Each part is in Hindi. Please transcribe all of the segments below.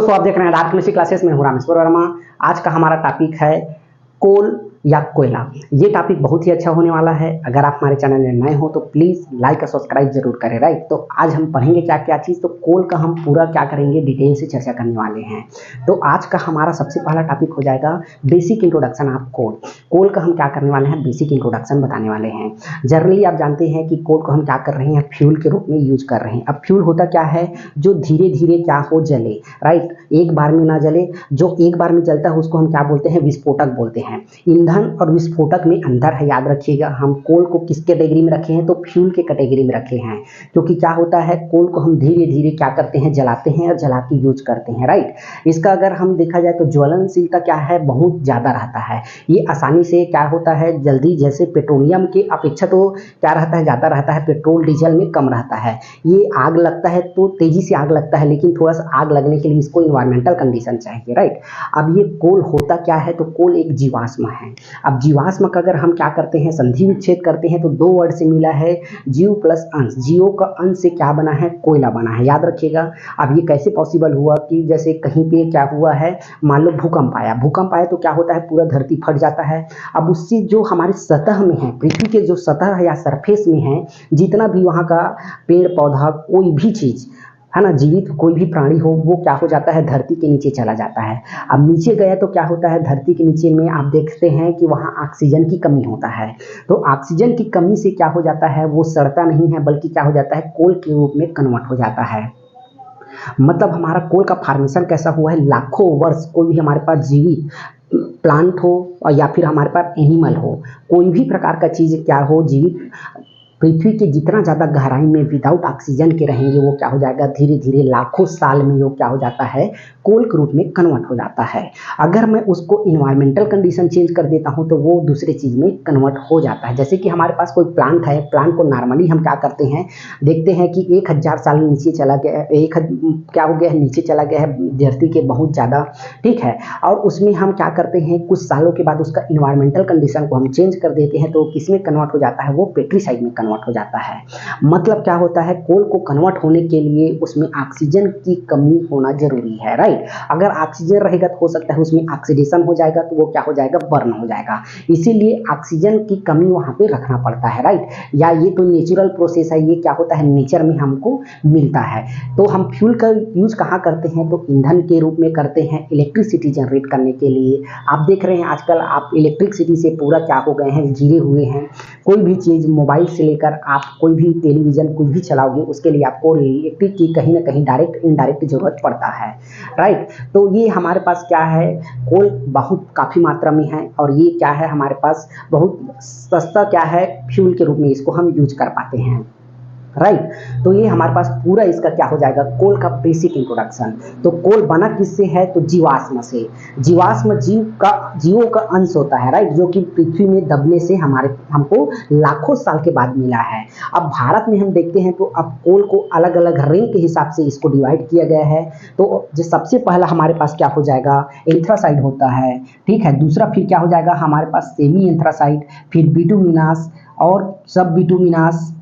दोस्तों, आप देख रहे हैं डार्क केमिस्ट्री क्लासेस में हूं रामेश्वर वर्मा। आज का हमारा टॉपिक है कोल या कोयला। ये टॉपिक बहुत ही अच्छा होने वाला है। अगर आप हमारे चैनल में नए हो तो प्लीज़ लाइक और सब्सक्राइब जरूर करें। राइट, तो आज हम पढ़ेंगे क्या क्या चीज़। तो कोल का हम पूरा क्या करेंगे, डिटेल से चर्चा करने वाले हैं। तो आज का हमारा सबसे पहला टॉपिक हो जाएगा बेसिक इंट्रोडक्शन ऑफ कोल। कोल का हम क्या करने वाले हैं, बेसिक इंट्रोडक्शन बताने वाले हैं। जनरली आप जानते हैं कि कोल को हम क्या कर रहे हैं, फ्यूल के रूप में यूज कर रहे हैं। अब फ्यूल होता क्या है, जो धीरे धीरे क्या हो जले। राइट, एक बार में ना जले, जो एक बार में जलता है उसको हम क्या बोलते हैं, विस्फोटक बोलते हैं। ईंधन और विस्फोटक में अंतर है, याद रखिएगा। हम कोल को किस कैटेगरी में रखे हैं, तो फ्यूल के कैटेगरी में रखे हैं। क्योंकि क्या होता है, कोल को हम धीरे धीरे क्या करते हैं, जलाते हैं और जला के यूज करते हैं। राइट, इसका अगर हम देखा जाए तो ज्वलनशीलता क्या है, बहुत ज़्यादा रहता है। ये आसानी से क्या होता है, जल्दी, जैसे पेट्रोलियम की अपेक्षा तो क्या रहता है, ज़्यादा रहता है। पेट्रोल डीजल में कम रहता है। ये आग लगता है तो तेजी से आग लगता है, लेकिन थोड़ा सा आग लगने के लिए इसको इन्वायरमेंटल कंडीशन चाहिए। राइट, अब ये कोल होता क्या है, तो कोल एक जीवाश्म है। अब जीवाश्म का अगर हम क्या करते हैं, संधि विच्छेद करते हैं, तो दो वर्ड से मिला है, जीव प्लस अंश। जीव का अंश से क्या बना है, कोयला बना है, याद रखिएगा। अब ये कैसे पॉसिबल हुआ कि जैसे कहीं पे क्या हुआ है, मान लो भूकंप आया। भूकंप आया तो क्या होता है, पूरा धरती फट जाता है। अब उससे जो हमारे सतह में है, पृथ्वी के जो सतह है या सरफेस में है, जितना भी वहाँ का पेड़ पौधा, कोई भी चीज़ है ना, जीवित कोई भी प्राणी हो, वो क्या हो जाता है, धरती के नीचे चला जाता है। अब नीचे गया तो क्या होता है, धरती के नीचे में आप देखते हैं कि वहाँ ऑक्सीजन की कमी होता है। तो ऑक्सीजन की कमी से क्या हो जाता है, वो सड़ता नहीं है, बल्कि क्या हो जाता है, कोल के रूप में कन्वर्ट हो जाता है। मतलब हमारा कोल का फॉर्मेशन कैसा हुआ है, लाखों वर्ष कोई भी हमारे पास जीवित प्लांट हो और या फिर हमारे पास एनिमल हो, कोई भी प्रकार का चीज़ क्या हो, जीवित पृथ्वी के जितना ज़्यादा गहराई में विदाउट ऑक्सीजन के रहेंगे, वो क्या हो जाएगा, धीरे धीरे लाखों साल में वो क्या हो जाता है, कोल के रूप में कन्वर्ट हो जाता है। अगर मैं उसको इन्वायरमेंटल कंडीशन चेंज कर देता हूँ तो वो दूसरे चीज़ में कन्वर्ट हो जाता है। जैसे कि हमारे पास कोई प्लांट है, प्लांट को नॉर्मली हम क्या करते हैं, देखते हैं कि 1000 साल नीचे चला गया, क्या हो गया है, नीचे चला गया है धरती के बहुत ज़्यादा, ठीक है। और उसमें हम क्या करते हैं, कुछ सालों के बाद उसका इन्वायरमेंटल कंडीशन को हम चेंज कर देते हैं, तो किस में कन्वर्ट हो जाता है, वो पेट्रीसाइड में कन्वर्ट हो जाता है। मतलब क्या होता है, कोल को कन्वर्ट होने के लिए उसमें ऑक्सीजन की कमी होना जरूरी है। राइट, अगर ऑक्सीजन रहेगा तो हो सकता है उसमें ऑक्सीडेशन हो जाएगा, तो वो क्या हो जाएगा, बर्न हो जाएगा। इसीलिए ऑक्सीजन की कमी वहां पे रखना पड़ता है। राइट, या ये तो नेचुरल प्रोसेस है, ये क्या होता है, नेचर में हमको मिलता है। तो हम फ्यूल का यूज कहाँ करते हैं, तो ईंधन के रूप में करते हैं, इलेक्ट्रिसिटी जनरेट करने के लिए। आप देख रहे हैं आजकल आप इलेक्ट्रिसिटी से पूरा क्या हो गए हैं, घिरे हुए हैं। कोई भी चीज़, मोबाइल से लेकर आप कोई भी टेलीविज़न कुछ भी चलाओगे, उसके लिए आपको इलेक्ट्रिक की कहीं ना कहीं डायरेक्ट इनडायरेक्ट ज़रूरत पड़ता है। राइट, तो ये हमारे पास क्या है, कोल बहुत काफ़ी मात्रा में है, और ये क्या है, हमारे पास बहुत सस्ता क्या है, फ्यूल के रूप में इसको हम यूज कर पाते हैं। राइट, तो ये हमारे पास पूरा इसका क्या हो जाएगा, कोल का बेसिक इंट्रोडक्शन। तो कोल बना किससे है, तो जीवाश्म से। जीवाश्म जीवों का अंश होता है। राइट, जो कि पृथ्वी में दबने से हमको लाखों साल के बाद मिला है। अब भारत में हम देखते हैं तो अब कोल को अलग अलग रैंक के हिसाब से इसको डिवाइड किया गया है। तो जो सबसे पहला हमारे पास क्या हो जाएगा, एंथ्रासाइड होता है, ठीक है। दूसरा फिर क्या हो जाएगा हमारे पास, सेमी एंथ्रासाइड, फिर बिटुमिनस और सब बिटुमिनस,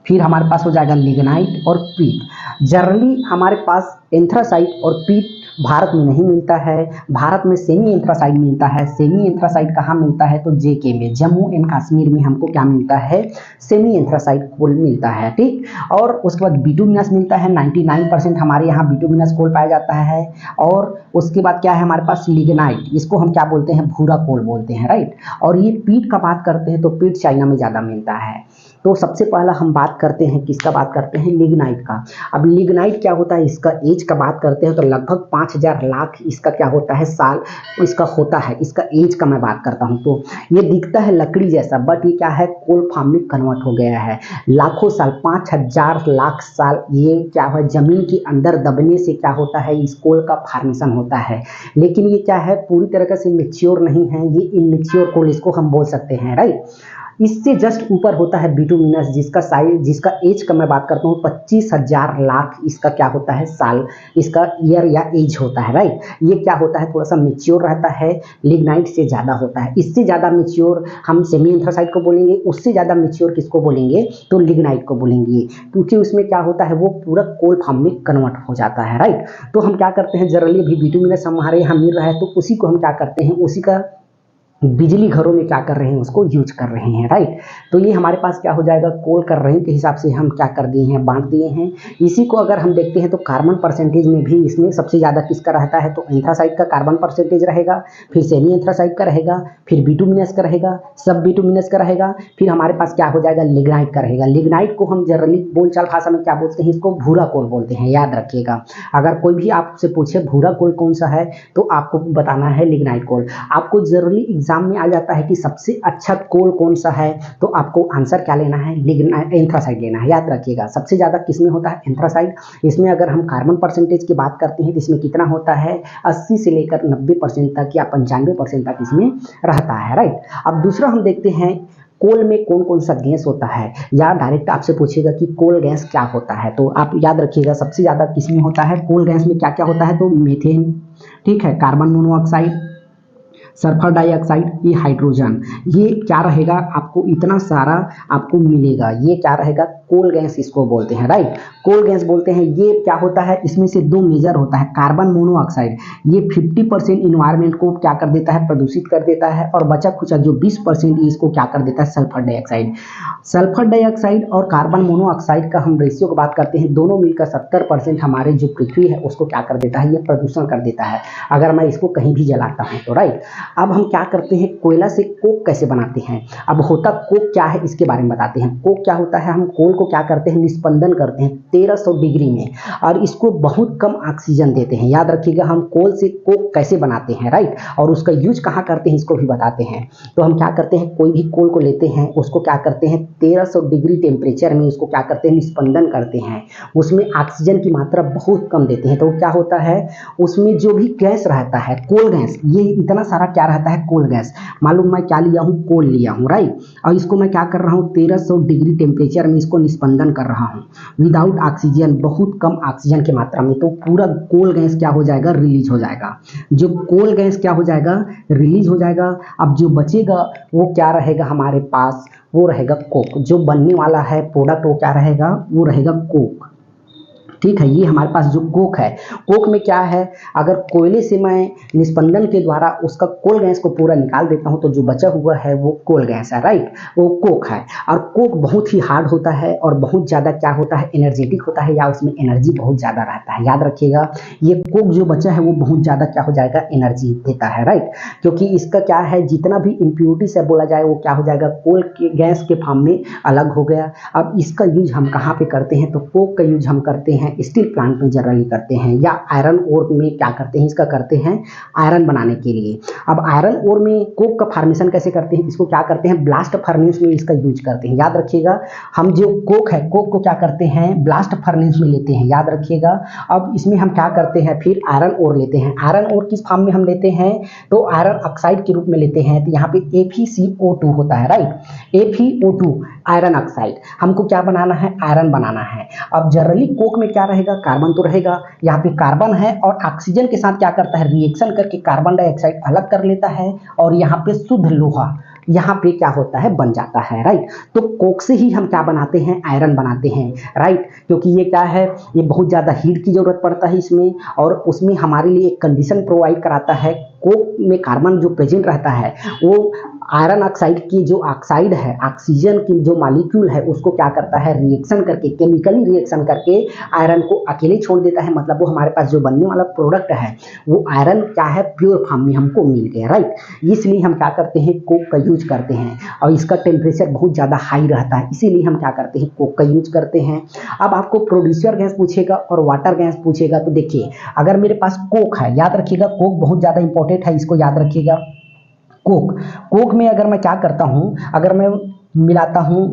फिर हमारे पास हो जाएगा लिग्नाइट और पीट। जनरली हमारे पास एंथ्रासाइट और पीट भारत में नहीं मिलता है। भारत में सेमी एंथ्रासाइड मिलता है। सेमी एंथ्रासाइड कहाँ मिलता है, तो जेके में, जम्मू एंड कश्मीर में हमको क्या मिलता है, सेमी एंथ्रासाइड कोल मिलता है, ठीक। और उसके बाद बिटुमिनस मिलता है, 99% हमारे यहाँ बिटुमिनस कोल पाया जाता है। और उसके बाद क्या है हमारे पास, लिग्नाइट, इसको हम क्या बोलते हैं, भूरा कोल बोलते हैं। राइट, और ये पीट का बात करते हैं तो पीट चाइना में ज़्यादा मिलता है। तो सबसे पहला हम बात करते हैं, किसका बात करते हैं, लिग्नाइट का। अब लिग्नाइट क्या होता है, इसका एज का बात करते हैं तो लगभग 5000 लाख इसका क्या होता है, साल इसका होता है। इसका एज का मैं बात करता हूँ तो ये दिखता है लकड़ी जैसा, बट ये क्या है, कोल फॉर्म में कन्वर्ट हो गया है। लाखों साल, 5000 लाख साल ये क्या है, जमीन के अंदर दबने से क्या होता है, इस कोल का फॉर्मेशन होता है। लेकिन ये क्या है, पूरी तरीके से मेच्योर नहीं है, ये इनमेच्योर कोल इसको हम बोल सकते हैं। राइट, इससे जस्ट ऊपर होता है बिटुमिनस, जिसका साइज, जिसका एज का मैं बात करता हूँ 25,000 लाख इसका क्या होता है साल, इसका ईयर या एज होता है, राइट। ये क्या होता है, थोड़ा सा मेच्योर रहता है, लिग्नाइट से ज़्यादा होता है। इससे ज़्यादा मेच्योर हम सेमी एंथ्रासाइट को बोलेंगे, उससे ज़्यादा मेच्योर किसको बोलेंगे तो लिग्नाइट को बोलेंगे, क्योंकि उसमें क्या होता है वो पूरा कोल फॉर्म में कन्वर्ट हो जाता है, राइट। तो हम क्या करते हैं, जनरली भी बिटुमिनस हमारे यहाँ मिल रहा है तो उसी को हम क्या करते हैं, उसी का बिजली घरों में क्या कर रहे हैं, उसको यूज कर रहे हैं, राइट। तो ये हमारे पास क्या हो जाएगा, कोल कर रहे हैं के हिसाब से हम क्या कर दिए हैं, बांट दिए हैं। इसी को अगर हम देखते हैं तो कार्बन परसेंटेज में भी इसमें सबसे ज़्यादा किसका रहता है, तो एंथ्रासाइट का कार्बन परसेंटेज रहेगा, फिर सेमी एंथ्रासाइट का रहेगा, फिर बिटुमिनस का रहेगा, सब बिटुमिनस का रहेगा, फिर हमारे पास क्या हो जाएगा, लिग्नाइट का रहेगा। लिग्नाइट को हम जनरली बोलचाल भाषा में क्या बोलते हैं, इसको भूरा कोल बोलते हैं, याद रखिएगा। अगर कोई भी आपसे पूछे भूरा कोल कौन सा है तो आपको बताना है लिग्नाइट कोल। आपको जनरली एग्जाम में आ जाता है कि सबसे अच्छा कोल कौन सा है, तो आपको आंसर क्या लेना है, एंथ्रासाइट लेना है, याद रखिएगा। सबसे ज़्यादा किसमें होता है, एंथ्रासाइट। इसमें अगर हम कार्बन परसेंटेज की बात करते हैं तो इसमें कितना होता है, 80 से लेकर 90% तक या 95% तक इसमें रहता है, राइट। अब दूसरा हम देखते हैं कोल में कौन कौन सा गैस होता है, या डायरेक्ट आपसे पूछेगा कि कोल गैस क्या होता है, तो आप याद रखिएगा सबसे ज़्यादा किसमें होता है, कोल गैस में क्या क्या होता है, तो मीथेन, ठीक है, कार्बन मोनोऑक्साइड, सल्फर डाइऑक्साइड, ये हाइड्रोजन, ये क्या रहेगा, आपको इतना सारा आपको मिलेगा, ये क्या रहेगा, कोल गैस इसको बोलते हैं, राइट। कोल गैस बोलते हैं। ये क्या होता है, इसमें से दो मेजर होता है, कार्बन मोनोऑक्साइड, ये 50% इन्वायरमेंट को क्या कर देता है, प्रदूषित कर देता है, और बचा खुचा जो 20% इसको क्या कर देता है, सल्फर डाइऑक्साइड। सल्फर डाइऑक्साइड और कार्बन मोनोऑक्साइड का हम रेशियो की बात करते हैं, दोनों मिलकर 70% हमारे जो पृथ्वी है उसको क्या कर देता है, ये प्रदूषण कर देता है अगर मैं इसको कहीं भी जलाता हूँ तो, राइट। अब हम क्या करते हैं, कोयला से कोक कैसे बनाते हैं। अब होता कोक क्या है इसके बारे में बताते हैं। कोक क्या होता है, हम कोल को क्या करते हैं, निस्पंदन करते हैं 1300 डिग्री में, और इसको बहुत कम ऑक्सीजन देते हैं। याद रखिएगा हम कोल से कोक कैसे बनाते हैं, राइट, और उसका यूज कहाँ करते हैं इसको भी बताते हैं। तो हम क्या करते हैं, कोई भी कोल को लेते हैं, उसको क्या करते हैं 1300 डिग्री टेम्परेचर में उसको क्या करते हैं, निस्पंदन करते हैं, उसमें ऑक्सीजन की मात्रा बहुत कम देते हैं। तो क्या होता है, उसमें जो भी गैस रहता है, कोल गैस, ये इतना सारा क्या रहता है, कोल गैस। मालूम मैं क्या लिया हूँ, कोल लिया हूँ, राइट, और इसको मैं क्या कर रहा हूँ, 1300 डिग्री टेम्परेचर में इसको निस्पंदन कर रहा हूँ विदाउट ऑक्सीजन, बहुत कम ऑक्सीजन की मात्रा में। तो पूरा कोल गैस क्या हो जाएगा, रिलीज हो जाएगा। जो कोल गैस क्या हो जाएगा, रिलीज हो जाएगा। अब जो बचेगा वो क्या रहेगा हमारे पास, वो रहेगा कोक। जो बनने वाला है प्रोडक्ट वो क्या रहेगा, वो रहेगा कोक, ठीक है। ये हमारे पास जो कोक है, कोक में क्या है, अगर कोयले से मैं निस्पंदन के द्वारा उसका कोल गैस को पूरा निकाल देता हूं तो जो बचा हुआ है वो कोल गैस है, राइट, वो कोक है। और कोक बहुत ही हार्ड होता है और बहुत ज़्यादा क्या होता है, एनर्जेटिक होता है, या उसमें एनर्जी बहुत ज़्यादा रहता है। याद रखिएगा ये कोक जो बचा है वो बहुत ज़्यादा क्या हो जाएगा, एनर्जी देता है, राइट, क्योंकि इसका क्या है, जितना भी इम्प्योरिटी से बोला जाए वो क्या हो जाएगा, कोल के गैस के फॉर्म में अलग हो गया। अब इसका यूज हम कहाँ पे करते हैं, तो कोक का यूज हम करते हैं स्टील प्लांट में जनरली करते हैं, या आयरन ओर में क्या करते हैं, इसका करते हैं आयरन बनाने के लिए। अब आयरन ओर में कोक का फॉर्मेशन कैसे करते हैं, इसको क्या करते हैं, ब्लास्ट फर्नेस में इसका यूज करते हैं। याद रखिएगा हम जो कोक है, कोक को क्या करते हैं, ब्लास्ट फर्नेस में लेते हैं, याद रखिएगा। अब इसमें हम क्या करते हैं, फिर आयरन ओर लेते हैं। आयरन ओर किस फॉर्म में हम लेते हैं, तो आयरन ऑक्साइड के रूप में लेते हैं। तो यहाँ पे FeCO2 होता है, राइट, FeO2 आयरन ऑक्साइड। हमको क्या बनाना है, आयरन बनाना है। अब जनरली कोक में क्या रहेगा, कार्बन तो रहेगा, यहाँ पे कार्बन है और ऑक्सीजन के साथ क्या करता है, रिएक्शन करके कार्बन डाइऑक्साइड अलग कर लेता है, और यहाँ पे शुद्ध लोहा यहाँ पे क्या होता है, बन जाता है, राइट। तो कोक से ही हम क्या बनाते हैं, आयरन बनाते हैं, राइट, क्योंकि ये क्या है, ये बहुत ज़्यादा हीट की जरूरत पड़ता है इसमें, और उसमें हमारे लिए एक कंडीशन प्रोवाइड कराता है। कोक में कार्बन जो प्रेजेंट रहता है वो आयरन ऑक्साइड की जो ऑक्साइड है, ऑक्सीजन की जो मॉलिक्यूल है उसको क्या करता है, रिएक्शन करके, केमिकली रिएक्शन करके आयरन को अकेले छोड़ देता है। मतलब वो हमारे पास जो बनने वाला प्रोडक्ट है वो आयरन क्या है, प्योर फॉर्म में हमको मिल गया, राइट। इसलिए हम क्या करते हैं, कोक का यूज करते हैं, और इसका टेम्परेचर बहुत ज़्यादा हाई रहता है, इसीलिए हम क्या करते हैं, कोक का यूज करते हैं। अब आपको प्रोड्यूसर गैस पूछेगा और वाटर गैस पूछेगा, तो देखिए अगर मेरे पास कोक है, याद रखिएगा कोक बहुत ज़्यादा इंपॉर्टेंट है, इसको याद रखिएगा। कोक में अगर मैं क्या करता हूँ, अगर मैं मिलाता हूँ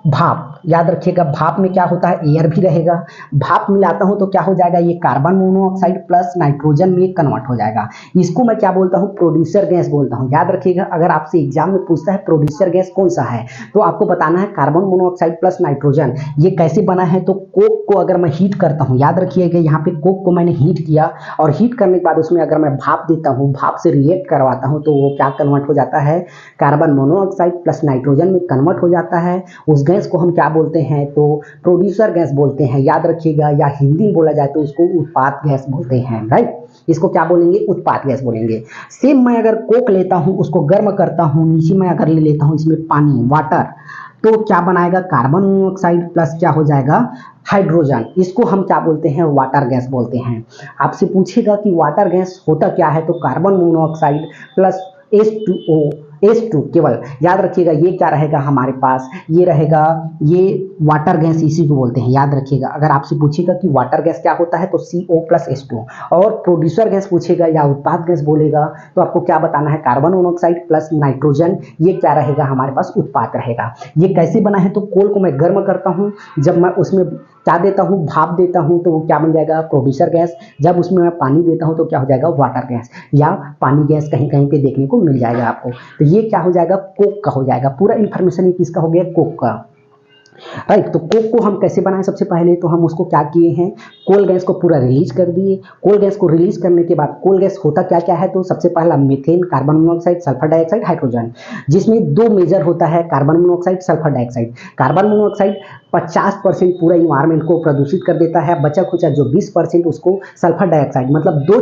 भाप, याद रखिएगा भाप में क्या होता है, एयर भी रहेगा। भाप मिलाता हूं तो क्या हो जाएगा, ये कार्बन मोनोऑक्साइड प्लस नाइट्रोजन में कन्वर्ट हो जाएगा। इसको मैं क्या बोलता हूं, प्रोड्यूसर गैस बोलता हूं। याद रखिएगा अगर आपसे एग्जाम में पूछता है प्रोड्यूसर गैस कौन सा है, तो आपको बताना है कार्बन मोनोऑक्साइड प्लस नाइट्रोजन। ये कैसे बना है, तो कोक को अगर मैं हीट करता हूं, याद रखिएगा यहाँ पे कोक को मैंने हीट किया और हीट करने के बाद उसमें अगर मैं भाप देता हूं, भाप से रिएक्ट करवाता हूं, तो वो क्या कन्वर्ट हो जाता है, कार्बन मोनोऑक्साइड प्लस नाइट्रोजन में कन्वर्ट हो जाता है। उस गैस को हम क्या बोलते हैं, तो प्रोड्यूसर गैस बोलते हैं। याद रखिएगा, या हिंदी में बोला जाए तो उसको उत्पाद गैस बोलते हैं, राइट। इसको क्या बोलेंगे, उत्पाद गैस बोलेंगे। सेम मैं अगर कोक लेता हूं, उसको गर्म करता हूं, नीचे मैं अगर ले लेता हूं इसमें पानी, वाटर, तो क्या बनाएगा, कार्बन मोनोऑक्साइड प्लस क्या हो जाएगा, हाइड्रोजन। इसको हम क्या बोलते हैं, वाटर गैस बोलते हैं। आपसे पूछेगा कि वाटर गैस होता क्या है, तो carbon monoxide plus H2O, H2 केवल। याद रखिएगा ये क्या रहेगा हमारे पास, ये रहेगा, ये वाटर गैस इसी को बोलते हैं। याद रखिएगा अगर आपसे पूछेगा कि वाटर गैस क्या होता है, तो CO प्लस H2। और प्रोड्यूसर गैस पूछेगा या उत्पाद गैस बोलेगा, तो आपको क्या बताना है, कार्बन मोनोऑक्साइड प्लस नाइट्रोजन, ये क्या रहेगा हमारे पास, उत्पाद रहेगा। ये कैसे बना है, तो कोल को मैं गर्म करता हूँ, जब मैं उसमें क्या देता हूँ, भाप देता हूँ, तो वो क्या बन जाएगा, प्रोड्यूसर गैस। जब उसमें मैं पानी देता हूँ तो क्या हो जाएगा, वाटर गैस या पानी गैस, कहीं कहीं पे देखने को मिल जाएगा आपको। तो ये क्या हो जाएगा, कोक का हो जाएगा। पूरा इन्फॉर्मेशन ये किसका हो गया, कोक का, राइट। तो कोक को हम कैसे बनाएं, सबसे पहले तो हम उसको क्या किए हैं, कोल गैस को पूरा रिलीज कर दिए। कोल गैस को रिलीज करने के बाद कोल गैस होता क्या क्या है, तो सबसे पहला methane, carbon monoxide, sulphur dioxide, hydrogen, जिसमें दो मेजर होता है, carbon monoxide, sulphur dioxide. Carbon monoxide 50% पूरा इन्वायरमेंट को प्रदूषित कर देता है, बचा खुचा जो 20% उसको सल्फर डाइऑक्साइड, मतलब दो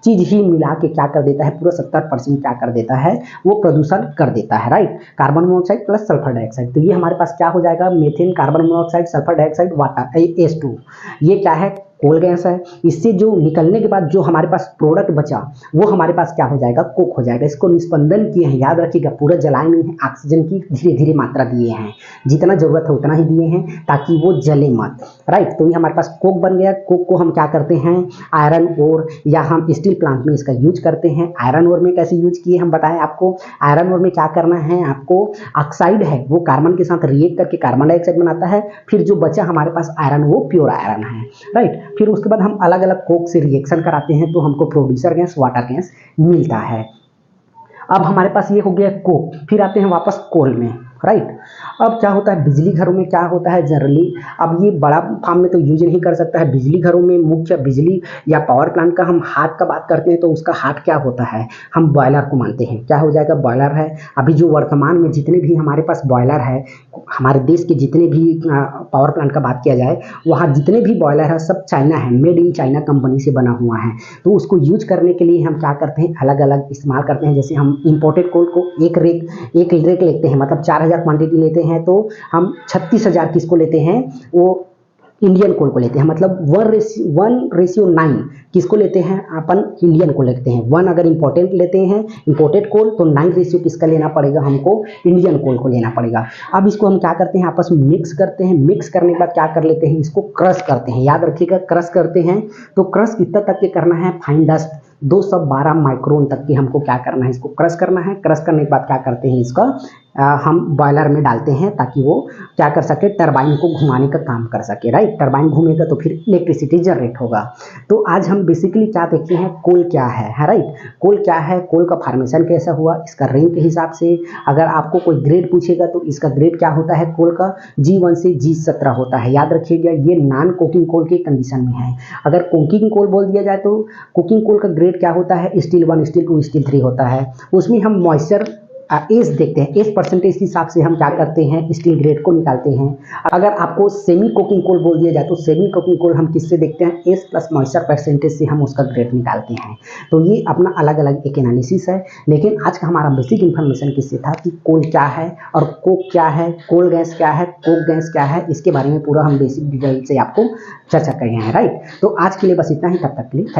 चीज ही मिला के क्या कर देता है, पूरा 70% क्या कर देता है, वो प्रदूषण कर देता है, right. Carbon monoxide plus sulphur dioxide, तो ये हमारे पास क्या हो जाएगा, methane, carbon monoxide, sulphur dioxide, water, H2। ये क्या है, कोल गैस है। इससे जो निकलने के बाद जो हमारे पास प्रोडक्ट बचा, वो हमारे पास क्या हो जाएगा, कोक हो जाएगा। इसको निस्पंदन किए हैं, याद रखिएगा पूरा जलाए नहीं है, ऑक्सीजन की धीरे धीरे मात्रा दिए हैं, जितना जरूरत है उतना ही दिए हैं ताकि वो जले मत, राइट। तो ये हमारे पास कोक बन गया। कोक को हम क्या करते हैं, आयरन ओर या हम स्टील प्लांट में इसका यूज करते हैं। आयरन ओर में कैसे यूज किए हम बताएं आपको। आयरन ओर में क्या करना है आपको, ऑक्साइड है वो कार्बन के साथ रिएक्ट करके कार्बन डाइऑक्साइड बनाता है, फिर जो बचा हमारे पास आयरन वो प्योर आयरन है, राइट। फिर उसके बाद हम अलग अलग कोक से रिएक्शन कराते हैं तो हमको प्रोड्यूसर गैस, वाटर गैस मिलता है। अब हमारे पास ये हो गया कोक, फिर आते हैं वापस कोल में, राइट। अब क्या होता है, बिजली घरों में क्या होता है जनरली, अब ये बड़ा फार्म में तो यूज नहीं कर सकता है, बिजली घरों में मुख्य बिजली या पावर प्लांट का हम हार्ट का बात करते हैं, तो उसका हार्ट क्या होता है, हम बॉयलर को मानते हैं। क्या हो जाएगा, बॉयलर है। अभी जो वर्तमान में जितने भी हमारे पास बॉयलर है, हमारे देश के जितने भी पावर प्लांट का बात किया जाए, वहाँ जितने भी बॉयलर है सब चाइना है, मेड इन चाइना कंपनी से बना हुआ है। तो उसको यूज करने के लिए हम क्या करते हैं, अलग अलग इस्तेमाल करते हैं। जैसे हम इम्पोर्टेड कोल को एक रेक लेते हैं, मतलब 4000 क्वांटिटी लेते हैं, तो हम 36,000 किसको लेते हैं, वो इंडियन कोल को लेते हैं, मतलब 1:9 किसको लेते हैं, अपन इंडियन को लेते हैं। 1 अगर इंपॉर्टेंट लेते हैं इंपोर्टेड कोल, तो 9 रेशियो किसका लेना पड़ेगा, हमको इंडियन कोल को लेना पड़ेगा। अब इसको हम क्या करते हैं, आपस में मिक्स करते हैं। मिक्स करने के बाद क्या कर लेते हैं, इसको क्रश करते हैं। याद रखिएगा क्रश करते हैं, तो क्रश कितना तक के करना है, फाइन डस्ट 212 माइक्रोन तक की हमको क्या करना है, इसको क्रश करना है। क्रश करने के बाद क्या करते हैं, इसका हम बॉयलर में डालते हैं ताकि वो क्या कर सके, टरबाइन को घुमाने का काम कर सके, राइट। टरबाइन घूमेगा तो फिर इलेक्ट्रिसिटी जनरेट होगा। तो आज हम बेसिकली क्या देखते हैं, कोल क्या है, राइट। कोल क्या है, कोल का फॉर्मेशन कैसा हुआ, इसका रैंक के हिसाब से। अगर आपको कोई ग्रेड पूछेगा तो इसका ग्रेड क्या होता है, कोल का G1 से G17 होता है। याद रखिएगा ये नॉन कुकिंग कोल के कंडीशन में है। अगर कुकिंग कोल बोल दिया जाए तो कुकिंग कोल का ग्रेड क्या होता है, स्टील 1, स्टील 2, स्टील 3 होता है। उसमें हम मॉइस्चर एज देखते हैं, एज परसेंटेज के हिसाब से हम क्या करते हैं, स्टील ग्रेड को निकालते हैं। अगर आपको सेमी कुकिंग कोल बोल दिया जाए तो सेमी कुकिंग कोल हम किससे देखते हैं, एज प्लस मॉइस्चर परसेंटेज से हम उसका ग्रेड निकालते हैं। तो ये अपना अलग अलग एक एनालिसिस है, लेकिन आज का हमारा बेसिक इन्फॉर्मेशन किससे था कि कोल क्या है और कोक क्या है, कोल गैस क्या है, कोक गैस क्या है, इसके बारे में पूरा हम बेसिक डिटेल से आपको चर्चा कर रहे हैं, राइट। तो आज के लिए बस इतना ही, तब तक के लिए थैंक यू।